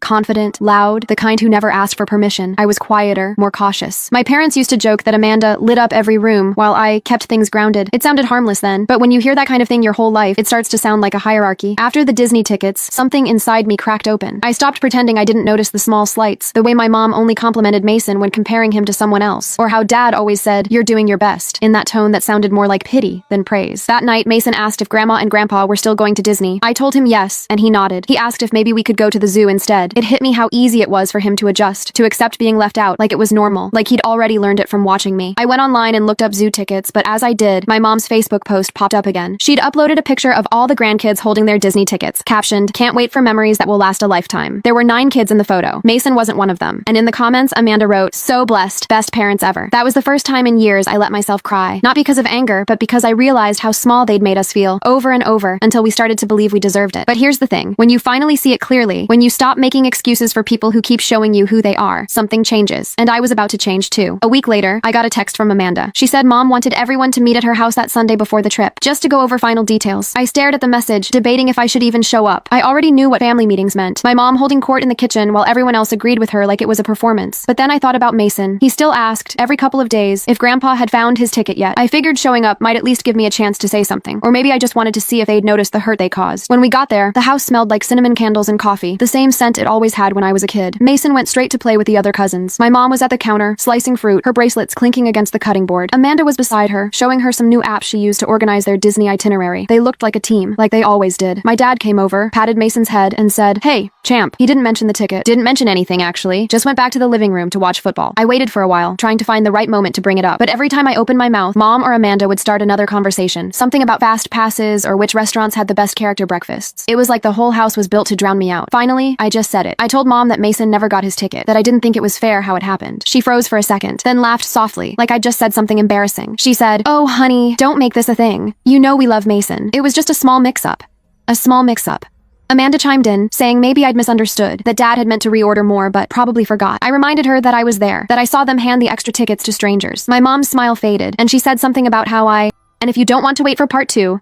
confident, loud, the kind who never asked for permission. I was quieter, more cautious. My parents used to joke that Amanda lit up every room while I kept things grounded. It sounded harmless then, but when you hear that kind of thing your whole life, it starts to sound like a hierarchy. After the Disney tickets, something inside me cracked open. I stopped pretending I didn't notice the small slights, the way my mom only complimented Mason when comparing him to someone else, or how Dad always said, "You're doing your best," in that tone that sounded more like pity than praise. That night, Mason asked if Grandma and Grandpa were still going to Disney. I told him yes, and he nodded. He asked if maybe we could go to the zoo instead. It hit me how easy it was for him to adjust, to accept being left out like it was normal, like he'd already learned it from watching me. I went online and looked up zoo tickets, but as I did, my mom's Facebook post popped up again. She'd uploaded a picture of all the grandkids holding their Disney tickets, captioned, "Can't wait for memories that will last a lifetime." There were 9 kids in the photo. Mason wasn't one of them. And in the comments, Amanda wrote, "So blessed, best parents ever." That was the first time in years I let myself cry. Not because of anger, but because I realized how small they'd made us feel, over and over, until we started to believe we deserved it. But here's the thing. When you finally see it clearly, when you stop making excuses for people who keep showing you who they are, something changes. And I was about to change too. A week later, I got a text from Amanda. She said Mom wanted everyone to meet at her house that Sunday before the trip, just to go over final details. I stared at the message, debating if I should even show up. I already knew what family meetings meant. My mom holding court in the kitchen while everyone else agreed with her like it was a performance. But then I thought about Mason. He still asked, every couple of days, if Grandpa had found his ticket yet. I figured showing up might at least give me a chance to say something. Or maybe I just wanted to see if they'd noticed the hurt they caused. When we got there, the house smelled like cinnamon candles and coffee, the same scent it always had when I was a kid. Mason went straight to play with the other cousins. My mom was at the counter, slicing fruit, her bracelets clinking against the cutting board. Amanda was beside her, showing her some new apps she used to organize their Disney itinerary. They looked like a team, like they always did. My dad came over, patted Mason's head, and said, "Hey, champ." He didn't mention the ticket. Didn't mention anything, actually. Just went back to the living room to watch football. I waited for a while, trying to find the right moment to bring it up. But every time I opened my mouth, Mom or Amanda would start another conversation. Something about fast passes or which restaurants had the best character breakfasts. It was like the whole house was built to drown me out. Finally, I just said it. I told Mom that Mason never got his ticket, that I didn't think it was fair how it happened. She froze for a second, then laughed softly, like I'd just said something embarrassing. She said, "Oh, honey, don't make this a thing. You know we love Mason. It was just a small mix-up." A small mix-up. Amanda chimed in, saying maybe I'd misunderstood, that Dad had meant to reorder more but probably forgot. I reminded her that I was there, that I saw them hand the extra tickets to strangers. My mom's smile faded, and she said something about how and if you don't want to wait for part 2,